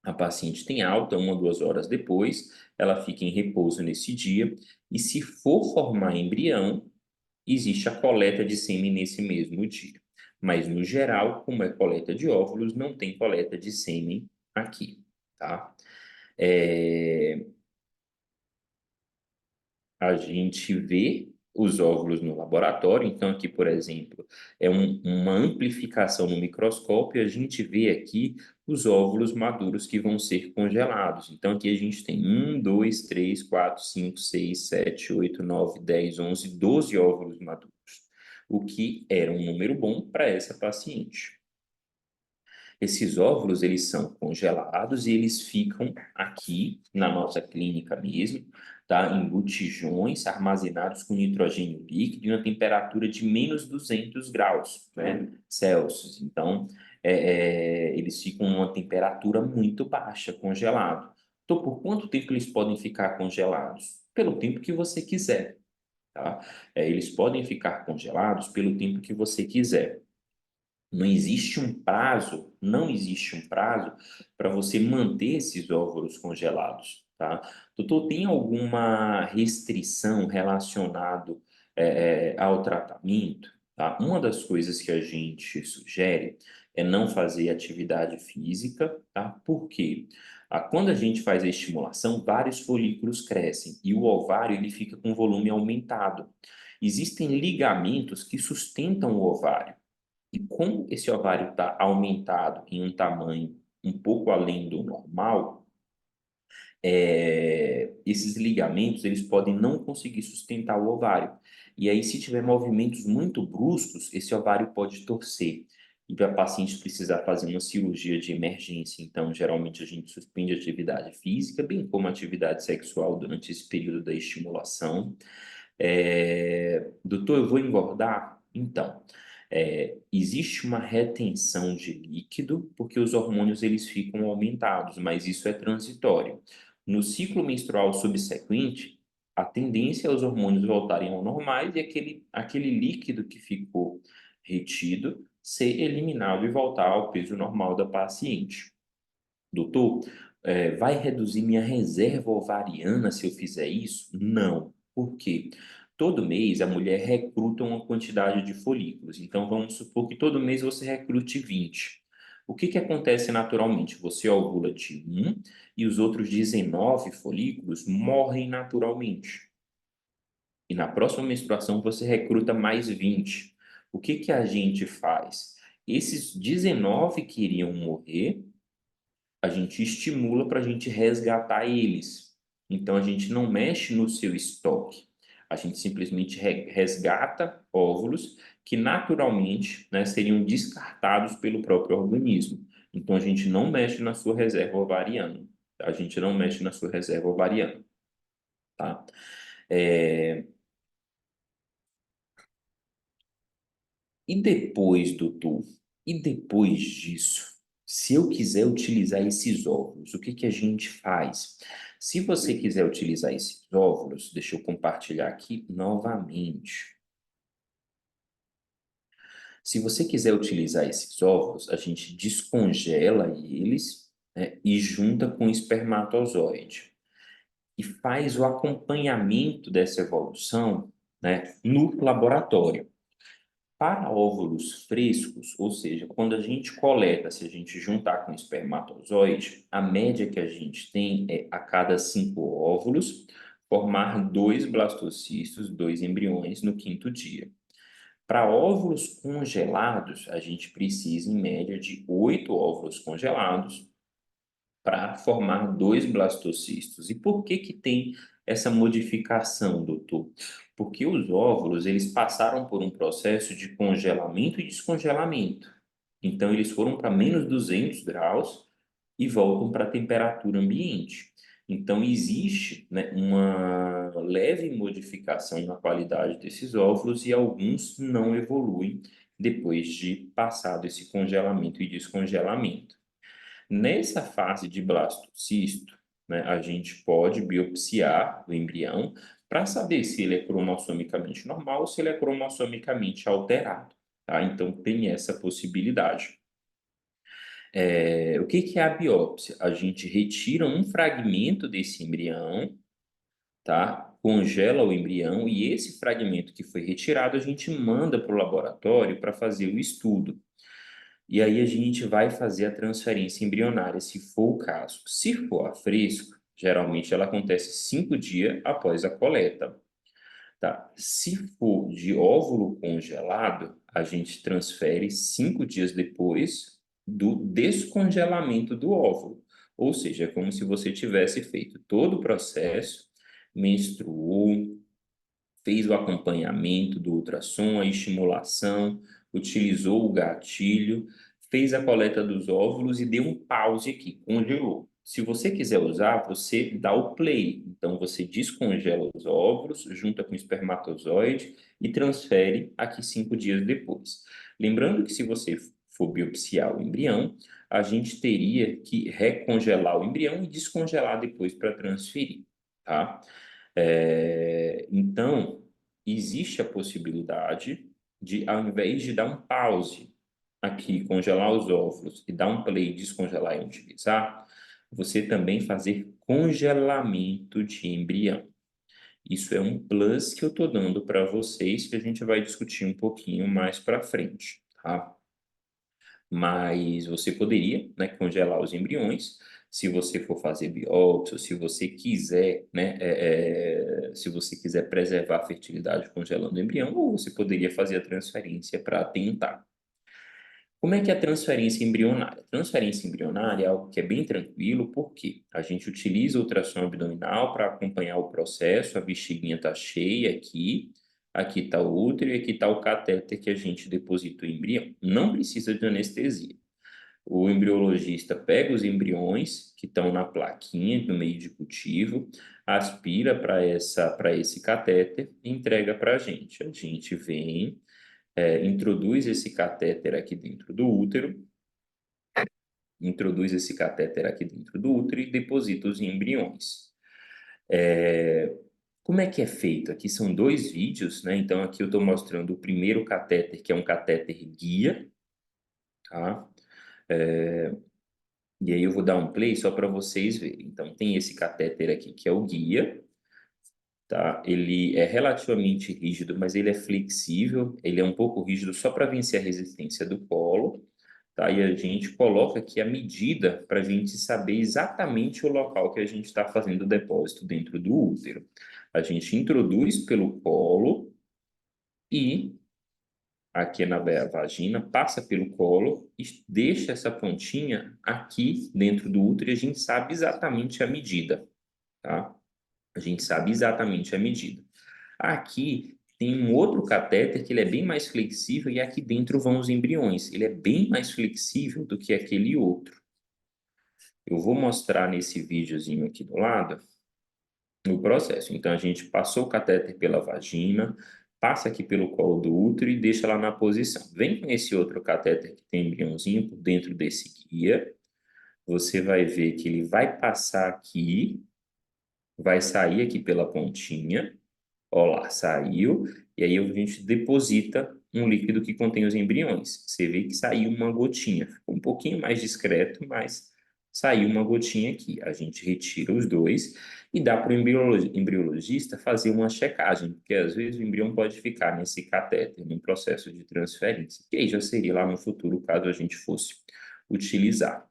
A: a paciente tem alta 1 ou 2 horas depois, ela fica em repouso nesse dia, e se for formar embrião, existe a coleta de sêmen nesse mesmo dia. Mas, no geral, como é coleta de óvulos, não tem coleta de sêmen aqui, tá? É, a gente vê os óvulos no laboratório, então aqui, por exemplo, é uma amplificação no microscópio, a gente vê aqui os óvulos maduros que vão ser congelados. Então aqui a gente tem 1, 2, 3, 4, 5, 6, 7, 8, 9, 10, 11, 12 óvulos maduros, o que era um número bom para essa paciente. Esses óvulos, eles são congelados e eles ficam aqui na nossa clínica mesmo, tá? Em botijões armazenados com nitrogênio líquido e uma temperatura de -200 graus, né, Celsius. Então, eles ficam numa temperatura muito baixa, congelado. Então, por quanto tempo eles podem ficar congelados? Pelo tempo que você quiser, tá? Eles podem ficar congelados pelo tempo que você quiser. Não existe um prazo, não existe um prazo para você manter esses óvulos congelados, tá? Doutor, tem alguma restrição relacionado ao tratamento? Tá? Uma das coisas que a gente sugere é não fazer atividade física, tá? Por quê? Quando a gente faz a estimulação, vários folículos crescem e o ovário ele fica com volume aumentado. Existem ligamentos que sustentam o ovário. E como esse ovário está aumentado em um tamanho um pouco além do normal, esses ligamentos eles podem não conseguir sustentar o ovário. E aí, se tiver movimentos muito bruscos, esse ovário pode torcer. E para paciente precisar fazer uma cirurgia de emergência, então, geralmente a gente suspende a atividade física, bem como a atividade sexual durante esse período da estimulação. Doutor, eu vou engordar? Então, existe uma retenção de líquido, porque os hormônios eles ficam aumentados, mas isso é transitório. No ciclo menstrual subsequente, a tendência é os hormônios voltarem ao normais e aquele líquido que ficou retido ser eliminado e voltar ao peso normal da paciente. Doutor, vai reduzir minha reserva ovariana se eu fizer isso? Não. Por quê? Todo mês a mulher recruta uma quantidade de folículos. Então vamos supor que todo mês você recrute 20. O que que acontece naturalmente? Você ovula de um e os outros 19 folículos morrem naturalmente. E na próxima menstruação você recruta mais 20. O que que a gente faz? Esses 19 que iriam morrer a gente estimula para a gente resgatar eles. Então, a gente não mexe no seu estoque. A gente simplesmente resgata óvulos que naturalmente, né, seriam descartados pelo próprio organismo. Então, a gente não mexe na sua reserva ovariana. A gente não mexe na sua reserva ovariana, tá? É, E depois, doutor? E depois disso? Se eu quiser utilizar esses óvulos, o que que a gente faz? Se você quiser utilizar esses óvulos, deixa eu compartilhar aqui novamente. Se você quiser utilizar esses óvulos, a gente descongela eles, né, e junta com o espermatozoide. E faz o acompanhamento dessa evolução, né, no laboratório. Para óvulos frescos, ou seja, quando a gente coleta, se a gente juntar com espermatozoide, a média que a gente tem é a cada 5 óvulos, formar 2 blastocistos, 2 embriões no quinto dia. Para óvulos congelados, a gente precisa, em média, de 8 óvulos congelados para formar 2 blastocistos. E por que que tem essa modificação, doutor? Porque os óvulos, eles passaram por um processo de congelamento e descongelamento. Então, eles foram para menos 200 graus e voltam para a temperatura ambiente. Então, existe, né, uma leve modificação na qualidade desses óvulos e alguns não evoluem depois de passado esse congelamento e descongelamento. Nessa fase de blastocisto, né, a gente pode biopsiar o embrião para saber se ele é cromossomicamente normal ou se ele é cromossomicamente alterado, tá? Então, tem essa possibilidade. O que que é a biópsia? A gente retira um fragmento desse embrião, tá? Congela o embrião e esse fragmento que foi retirado a gente manda para o laboratório para fazer o estudo. E aí a gente vai fazer a transferência embrionária, se for o caso. Se for a fresco, geralmente ela acontece 5 dias após a coleta, tá? Se for de óvulo congelado, a gente transfere 5 dias depois do descongelamento do óvulo. Ou seja, é como se você tivesse feito todo o processo, menstruou, fez o acompanhamento do ultrassom, a estimulação, utilizou o gatilho, fez a coleta dos óvulos e deu um pause aqui, congelou. Se você quiser usar, você dá o play. Então, você descongela os óvulos, junta com o espermatozoide e transfere aqui 5 dias depois. Lembrando que se você for biopsiar o embrião, a gente teria que recongelar o embrião e descongelar depois para transferir, tá? Então, existe a possibilidade de, ao invés de dar um pause aqui, congelar os óvulos e dar um play, descongelar e utilizar, você também fazer congelamento de embrião. Isso é um plus que eu estou dando para vocês, que a gente vai discutir um pouquinho mais para frente, tá? Mas você poderia, né, congelar os embriões, se você for fazer biópsia, ou se você quiser, né, se você quiser preservar a fertilidade congelando o embrião, ou você poderia fazer a transferência para tentar. Como é que é a transferência embrionária? Transferência embrionária é algo que é bem tranquilo, porque a gente utiliza o ultrassom abdominal para acompanhar o processo, a bexiguinha está cheia aqui está o útero e aqui está o catéter que a gente deposita o embrião. Não precisa de anestesia. O embriologista pega os embriões que estão na plaquinha no meio de cultivo, aspira para esse catéter e entrega para a gente. A gente vem, introduz esse catéter aqui dentro do útero, introduz esse catéter aqui dentro do útero e deposita os embriões. Como é que é feito? Aqui são dois vídeos, né? Então aqui eu estou mostrando o primeiro catéter, que é um catéter guia, tá? E aí eu vou dar um play só para vocês verem. Então tem esse catéter aqui que é o guia, tá? Ele é relativamente rígido, mas ele é flexível, ele é um pouco rígido só para vencer a resistência do colo, tá? E a gente coloca aqui a medida para a gente saber exatamente o local que a gente está fazendo o depósito dentro do útero. A gente introduz pelo colo e aqui na vagina, passa pelo colo e deixa essa pontinha aqui dentro do útero e a gente sabe exatamente a medida, tá? A gente sabe exatamente a medida. Aqui tem um outro catéter que ele é bem mais flexível e aqui dentro vão os embriões. Ele é bem mais flexível do que aquele outro. Eu vou mostrar nesse videozinho aqui do lado o processo. Então, a gente passou o catéter pela vagina, passa aqui pelo colo do útero e deixa lá na posição. Vem com esse outro catéter que tem embriãozinho por dentro desse guia. Você vai ver que ele vai passar aqui, vai sair aqui pela pontinha. Ó lá, saiu. E aí a gente deposita um líquido que contém os embriões. Você vê que saiu uma gotinha. Ficou um pouquinho mais discreto, mas saiu uma gotinha aqui. A gente retira os dois e dá para o embriologista fazer uma checagem, porque às vezes o embrião pode ficar nesse catéter, num processo de transferência, que aí já seria lá no futuro, caso a gente fosse utilizar.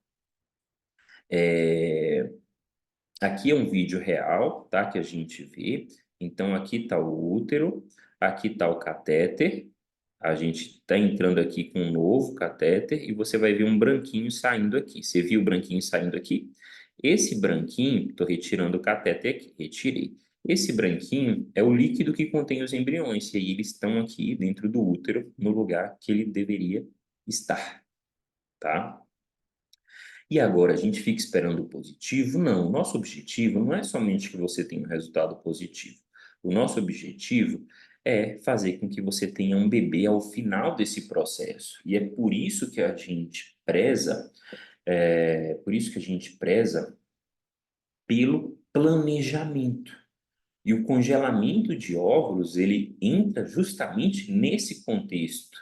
A: Aqui é um vídeo real, tá? Que a gente vê. Então, aqui está o útero, aqui está o catéter. A gente está entrando aqui com um novo catéter e você vai ver um branquinho saindo aqui. Você viu o branquinho saindo aqui? Esse branquinho, estou retirando o catéter aqui, retirei. Esse branquinho é o líquido que contém os embriões, e aí eles estão aqui dentro do útero, no lugar que ele deveria estar, tá? E agora a gente fica esperando o positivo? Não, o nosso objetivo não é somente que você tenha um resultado positivo. O nosso objetivo é fazer com que você tenha um bebê ao final desse processo. E é por isso que a gente preza, por isso que a gente preza pelo planejamento. E o congelamento de óvulos, ele entra justamente nesse contexto.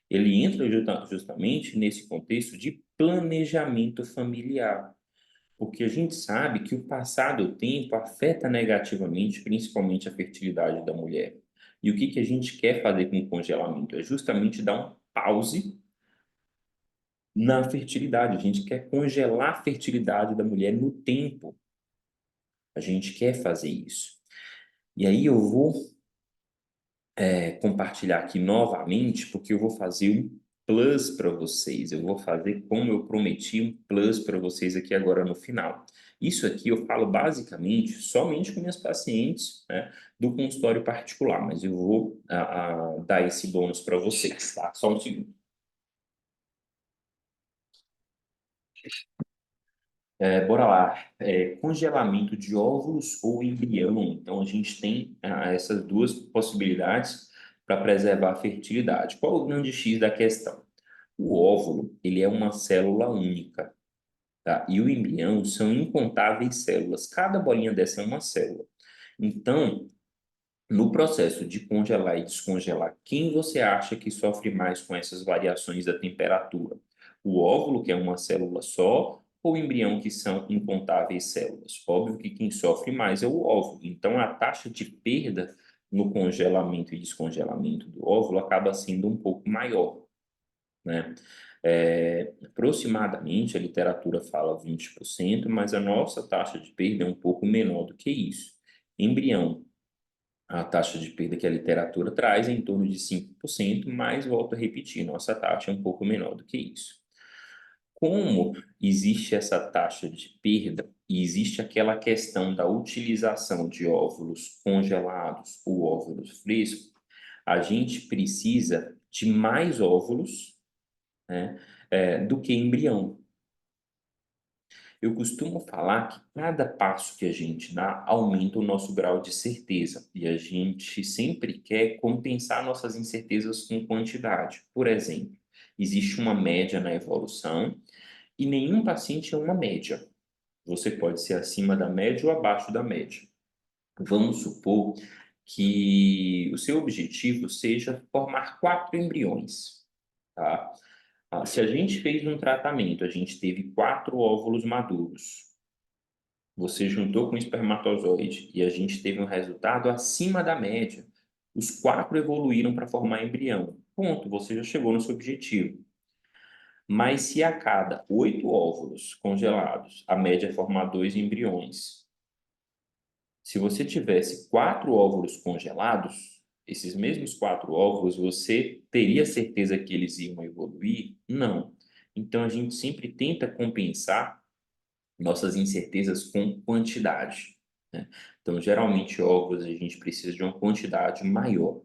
A: Ele entra justamente nesse contexto de planejamento familiar. Porque a gente sabe que o passar do tempo afeta negativamente, principalmente a fertilidade da mulher. E o que que a gente quer fazer com o congelamento? É justamente dar um pause na fertilidade. A gente quer congelar a fertilidade da mulher no tempo. A gente quer fazer isso. E aí eu vou compartilhar aqui novamente, porque eu vou fazer um plus para vocês. Eu vou fazer como eu prometi um plus para vocês aqui agora no final. Isso aqui eu falo basicamente somente com minhas pacientes, né, do consultório particular, mas eu vou dar esse bônus para vocês, tá? Só um segundo. Bora lá. Congelamento de óvulos ou embrião. Então, a gente tem essas duas possibilidades para preservar a fertilidade. Qual o grande X da questão? O óvulo, ele é uma célula única, tá? E o embrião são incontáveis células. Cada bolinha dessa é uma célula. Então, no processo de congelar e descongelar, quem você acha que sofre mais com essas variações da temperatura? O óvulo, que é uma célula só, ou o embrião, que são incontáveis células? Óbvio que quem sofre mais é o óvulo. Então, a taxa de perda no congelamento e descongelamento do óvulo acaba sendo um pouco maior, né? Aproximadamente, a literatura fala 20%, mas a nossa taxa de perda é um pouco menor do que isso. Embrião, a taxa de perda que a literatura traz é em torno de 5%, mas volto a repetir, nossa taxa é um pouco menor do que isso. Como existe essa taxa de perda e existe aquela questão da utilização de óvulos congelados ou óvulos frescos, a gente precisa de mais óvulos, né, do que embrião. Eu costumo falar que cada passo que a gente dá aumenta o nosso grau de certeza e a gente sempre quer compensar nossas incertezas com quantidade. Por exemplo, existe uma média na evolução e nenhum paciente é uma média. Você pode ser acima da média ou abaixo da média. Vamos supor que o seu objetivo seja formar 4 embriões, tá? Se a gente fez um tratamento, a gente teve 4 óvulos maduros, você juntou com o espermatozoide e a gente teve um resultado acima da média, os 4 evoluíram para formar embrião. Ponto, você já chegou no seu objetivo. Mas se a cada 8 óvulos congelados, a média é formar 2 embriões, se você tivesse 4 óvulos congelados, esses mesmos 4 óvulos, você teria certeza que eles iam evoluir? Não. Então a gente sempre tenta compensar nossas incertezas com quantidade, né? Então, geralmente, óvulos a gente precisa de uma quantidade maior.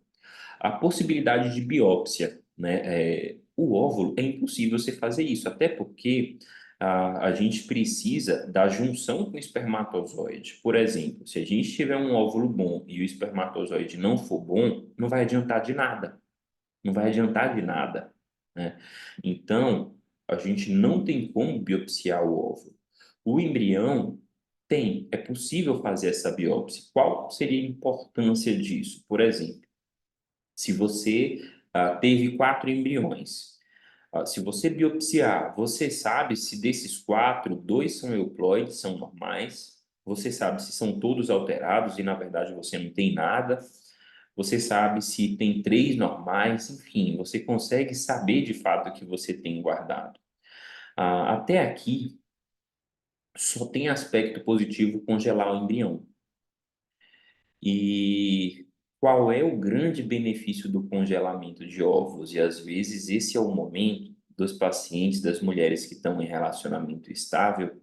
A: A possibilidade de biópsia, né? O óvulo é impossível você fazer isso, até porque a gente precisa da junção com o espermatozoide. Por exemplo, se a gente tiver um óvulo bom e o espermatozoide não for bom, não vai adiantar de nada. Não vai adiantar de nada, né? Então, a gente não tem como biopsiar o óvulo. O embrião tem, é possível fazer essa biópsia. Qual seria a importância disso? Por exemplo, se você teve 4 embriões, se você biopsiar, você sabe se desses 4, 2 são euploides, são normais, você sabe se são todos alterados e na verdade você não tem nada, você sabe se tem 3 normais, enfim, você consegue saber de fato o que você tem guardado. Até aqui, só tem aspecto positivo congelar o embrião. E qual é o grande benefício do congelamento de óvulos? E às vezes esse é o momento dos pacientes, das mulheres que estão em relacionamento estável,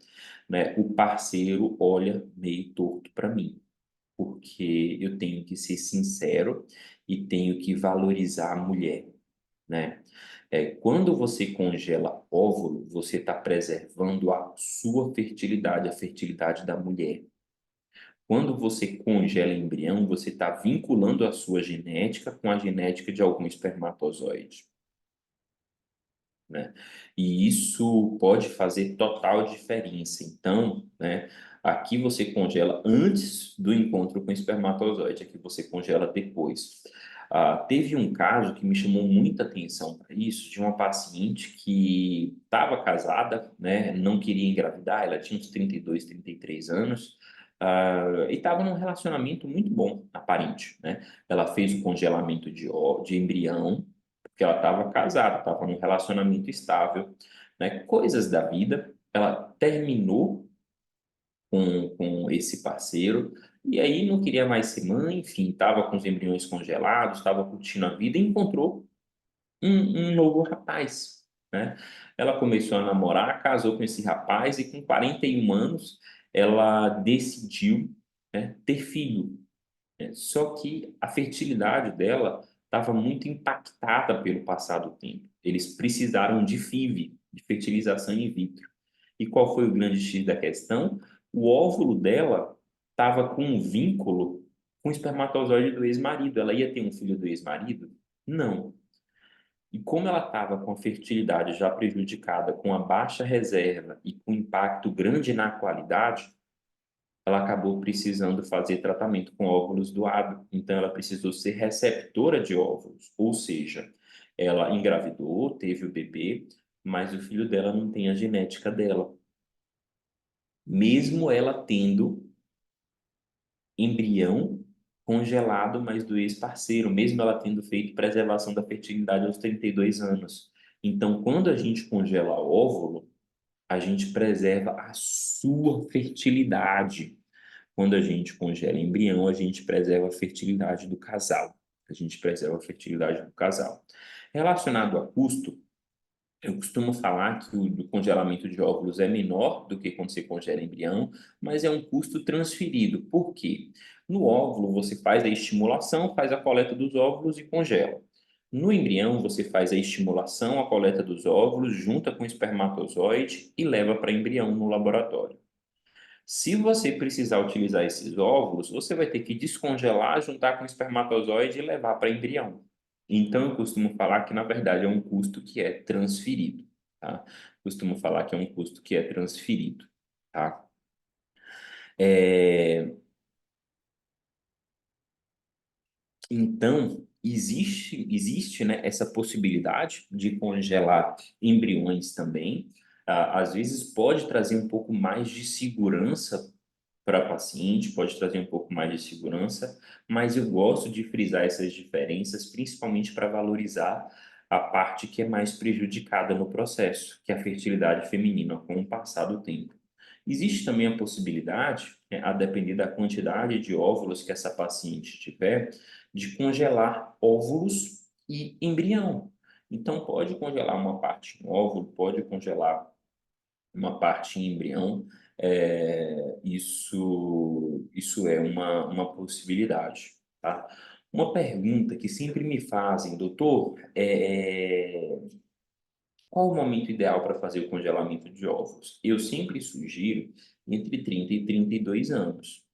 A: né? O parceiro olha meio torto para mim. Por porque eu tenho que ser sincero e tenho que valorizar a mulher, né? Quando você congela óvulo, você está preservando a sua fertilidade, a fertilidade da mulher. Quando você congela embrião, você está vinculando a sua genética com a genética de algum espermatozoide, né? E isso pode fazer total diferença. Então, né, aqui você congela antes do encontro com o espermatozoide, aqui você congela depois. Teve um caso que me chamou muita atenção para isso, de uma paciente que estava casada, né, não queria engravidar, ela tinha uns 32, 33 anos, e estava num relacionamento muito bom, aparente, né? Ela fez o congelamento de embrião, porque ela estava casada, estava num relacionamento estável, né? Coisas da vida. Ela terminou com esse parceiro e aí não queria mais ser mãe, enfim, estava com os embriões congelados, estava curtindo a vida e encontrou um novo rapaz, né? Ela começou a namorar, casou com esse rapaz e com 41 anos ela decidiu, né, ter filho. Só que a fertilidade dela estava muito impactada pelo passar do tempo. Eles precisaram de FIV, de fertilização in vitro. E qual foi o grande X da questão? O óvulo dela estava com um vínculo com o espermatozoide do ex-marido. Ela ia ter um filho do ex-marido? Não. E como ela estava com a fertilidade já prejudicada, com a baixa reserva e com impacto grande na qualidade, ela acabou precisando fazer tratamento com óvulos doados. Então, ela precisou ser receptora de óvulos, ou seja, ela engravidou, teve o bebê, mas o filho dela não tem a genética dela. Mesmo ela tendo embrião congelado, mas do ex-parceiro, mesmo ela tendo feito preservação da fertilidade aos 32 anos. Então, quando a gente congela óvulo, a gente preserva a sua fertilidade. Quando a gente congela embrião, a gente preserva a fertilidade do casal. A gente preserva a fertilidade do casal. Relacionado a custo, eu costumo falar que o do congelamento de óvulos é menor do que quando você congela embrião, mas é um custo transferido. Por quê? No óvulo, você faz a estimulação, faz a coleta dos óvulos e congela. No embrião, você faz a estimulação, a coleta dos óvulos, junta com o espermatozoide e leva para embrião no laboratório. Se você precisar utilizar esses óvulos, você vai ter que descongelar, juntar com o espermatozoide e levar para embrião. Então, eu costumo falar que, na verdade, é um custo que é transferido, tá? Costumo falar que é um custo que é transferido, tá? É, Então, existe, né, essa possibilidade de congelar embriões também. Às vezes pode trazer um pouco mais de segurança para paciente, pode trazer um pouco mais de segurança, mas eu gosto de frisar essas diferenças, principalmente para valorizar a parte que é mais prejudicada no processo, que é a fertilidade feminina, com o passar do tempo. Existe também a possibilidade, né, a depender da quantidade de óvulos que essa paciente tiver, de congelar óvulos e embrião. Então, pode congelar uma parte em óvulo, pode congelar uma parte em embrião, isso é uma possibilidade, tá? Uma pergunta que sempre me fazem, doutor, qual o momento ideal para fazer o congelamento de óvulos? Eu sempre sugiro entre 30 e 32 anos.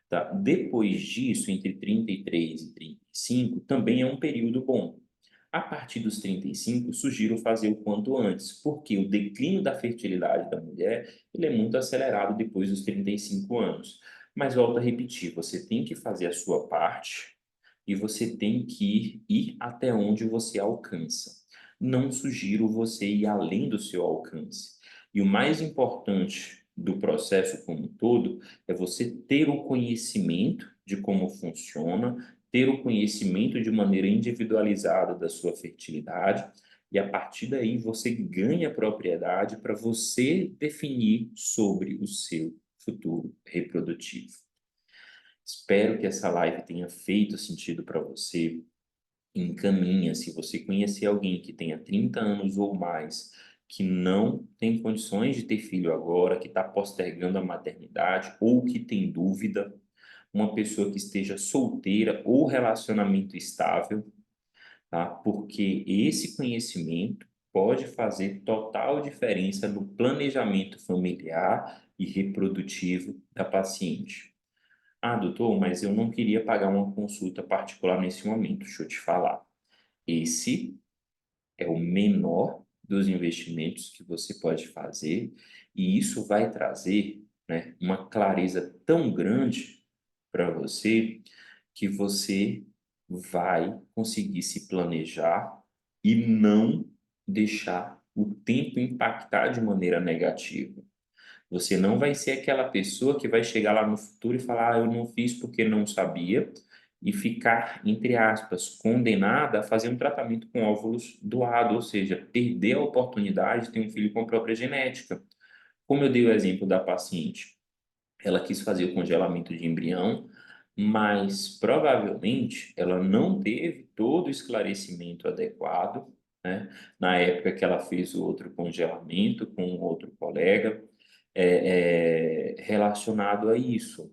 A: Tá? Depois disso, entre 33 e 35, também é um período bom. A partir dos 35, sugiro fazer o quanto antes, porque o declínio da fertilidade da mulher ele é muito acelerado depois dos 35 anos. Mas volto a repetir, você tem que fazer a sua parte e você tem que ir até onde você alcança. Não sugiro você ir além do seu alcance. E o mais importante do processo como um todo é você ter o conhecimento de como funciona, ter o conhecimento de maneira individualizada da sua fertilidade, e a partir daí você ganha propriedade para você definir sobre o seu futuro reprodutivo. Espero que essa live tenha feito sentido para você. Encaminha, se você conhecer alguém que tenha 30 anos ou mais, que não tem condições de ter filho agora, que está postergando a maternidade ou que tem dúvida, uma pessoa que esteja solteira ou relacionamento estável, tá? Porque esse conhecimento pode fazer total diferença no planejamento familiar e reprodutivo da paciente. Ah, doutor, mas eu não queria pagar uma consulta particular nesse momento. Deixa eu te falar. Esse é o menor dos investimentos que você pode fazer, e isso vai trazer, né, uma clareza tão grande para você que você vai conseguir se planejar e não deixar o tempo impactar de maneira negativa. Você não vai ser aquela pessoa que vai chegar lá no futuro e falar, ah, eu não fiz porque não sabia, e ficar, entre aspas, condenada a fazer um tratamento com óvulos doado, ou seja, perder a oportunidade de ter um filho com a própria genética. Como eu dei o exemplo da paciente, ela quis fazer o congelamento de embrião, mas provavelmente ela não teve todo o esclarecimento adequado, né? Na época que ela fez o outro congelamento com um outro colega, relacionado a isso,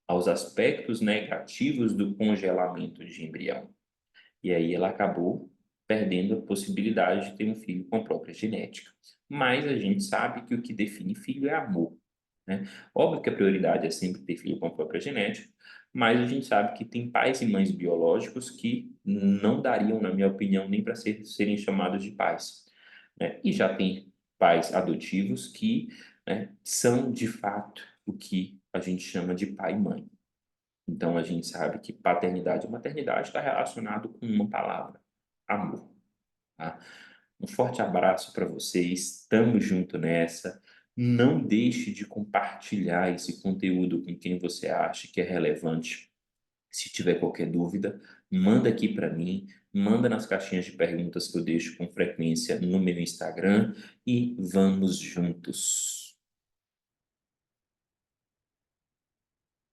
A: aos aspectos negativos do congelamento de embrião. E aí ela acabou perdendo a possibilidade de ter um filho com a própria genética. Mas a gente sabe que o que define filho é amor, né? Óbvio que a prioridade é sempre ter filho com a própria genética, mas a gente sabe que tem pais e mães biológicos que não dariam, na minha opinião, nem para serem chamados de pais, né? E já tem pais adotivos que, né, são de fato o que a gente chama de pai e mãe. Então a gente sabe que paternidade e maternidade está relacionado com uma palavra, amor, tá? Um forte abraço para vocês, estamos junto nessa. Não deixe de compartilhar esse conteúdo com quem você acha que é relevante. Se tiver qualquer dúvida, manda aqui para mim, manda nas caixinhas de perguntas que eu deixo com frequência no meu Instagram e vamos juntos.